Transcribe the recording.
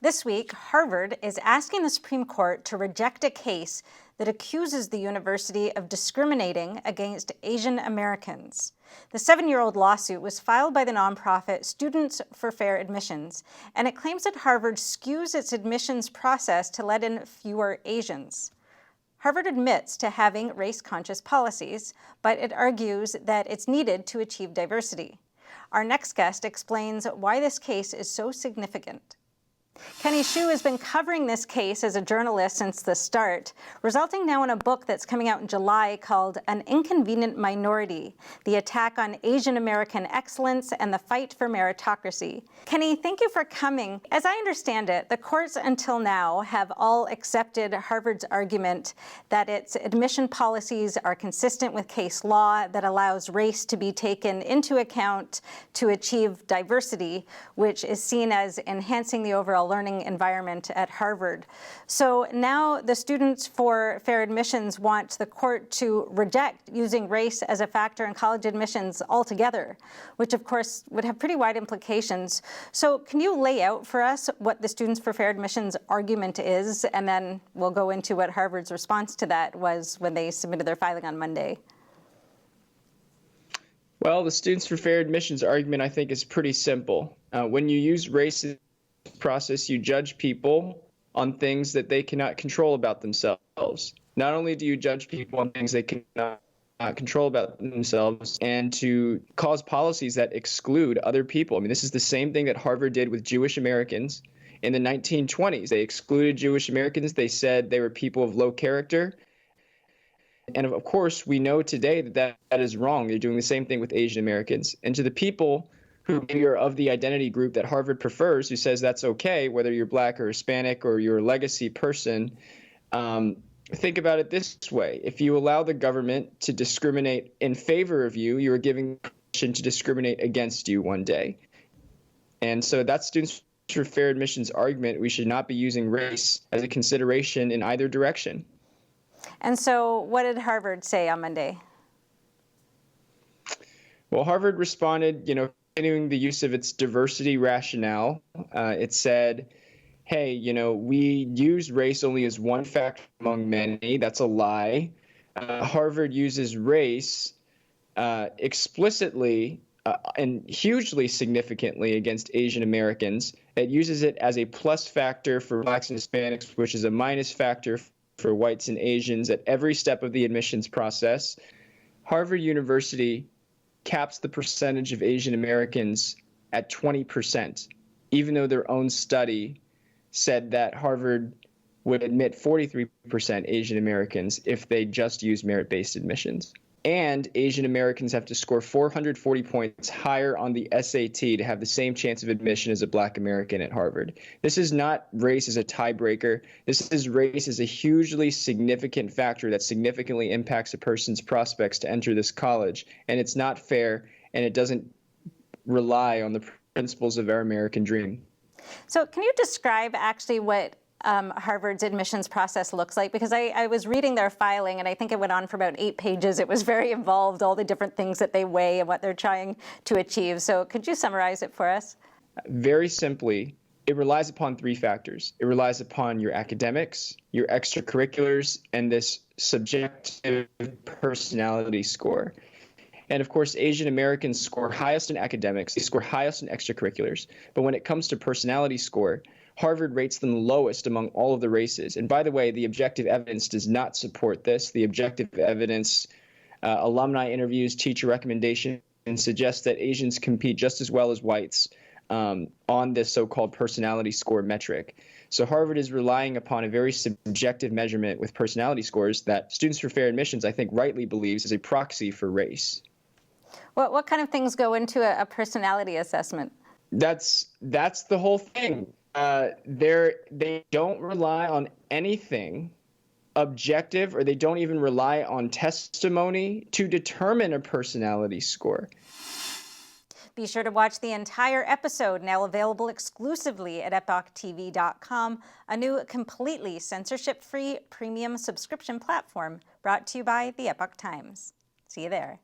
This week, Harvard is asking the Supreme Court to reject a case that accuses the university of discriminating against Asian Americans. The 7-year-old lawsuit was filed by the nonprofit Students for Fair Admissions, and it claims that Harvard skews its admissions process to let in fewer Asians. Harvard admits to having race-conscious policies, but it argues that it's needed to achieve diversity. Our next guest explains why this case is so significant. Kenny Xu has been covering this case as a journalist since the start, resulting now in a book that's coming out in July called An Inconvenient Minority: The Attack on Asian American Excellence and the Fight for Meritocracy. Kenny, thank you for coming. As I understand it, the courts until now have all accepted Harvard's argument that its admission policies are consistent with case law that allows race to be taken into account to achieve diversity, which is seen as enhancing the overall learning environment at Harvard. So now the Students for Fair Admissions want the court to reject using race as a factor in college admissions altogether, which of course would have pretty wide implications. So can you lay out for us what the Students for Fair Admissions argument is, and then we'll go into what Harvard's response to that was when they submitted their filing on Monday? Well, the Students for Fair Admissions argument, I think, is pretty simple. When you use race process, you judge people on things that they cannot control about themselves. Not only do you judge people on things they cannot control about themselves, and to cause policies that exclude other people. I mean, this is the same thing that Harvard did with Jewish Americans in the 1920s. They excluded Jewish Americans. They said they were people of low character. And of course, we know today that that is wrong. They're doing the same thing with Asian Americans. And to the people who maybe are of the identity group that Harvard prefers, who says that's okay, whether you're Black or Hispanic or you're a legacy person, think about it this way. If you allow the government to discriminate in favor of you, you're giving permission to discriminate against you one day. And so that's Students for Fair Admissions argument. We should not be using race as a consideration in either direction. And so what did Harvard say on Monday? Well, Harvard responded, continuing the use of its diversity rationale. It said, hey, we use race only as one factor among many. That's a lie. Harvard uses race explicitly and hugely significantly against Asian Americans. It uses it as a plus factor for Blacks and Hispanics, which is a minus factor for whites and Asians at every step of the admissions process. Harvard University caps the percentage of Asian Americans at 20%, even though their own study said that Harvard would admit 43% Asian Americans if they just used merit-based admissions. And Asian Americans have to score 440 points higher on the SAT to have the same chance of admission as a Black American at Harvard. This is not race as a tiebreaker. This is race as a hugely significant factor that significantly impacts a person's prospects to enter this college. And it's not fair, and it doesn't rely on the principles of our American dream. So can you describe actually what Harvard's admissions process looks like? Because I was reading their filing, and I think it went on for about 8 pages. It was very involved, all the different things that they weigh and what they're trying to achieve. So could you summarize it for us? Very simply, it relies upon 3 factors. It relies upon your academics, your extracurriculars, and this subjective personality score. And of course, Asian Americans score highest in academics. They score highest in extracurriculars. But when it comes to personality score, Harvard rates them lowest among all of the races. And by the way, the objective evidence does not support this. The objective evidence, alumni interviews, teacher recommendations suggest that Asians compete just as well as whites on this so-called personality score metric. So Harvard is relying upon a very subjective measurement with personality scores that Students for Fair Admissions, I think, rightly believes is a proxy for race. What kind of things go into a personality assessment? That's the whole thing. They don't rely on anything objective, or they don't even rely on testimony to determine a personality score. Be sure to watch the entire episode, now available exclusively at EpochTV.com, a new completely censorship-free premium subscription platform brought to you by the Epoch Times. See you there.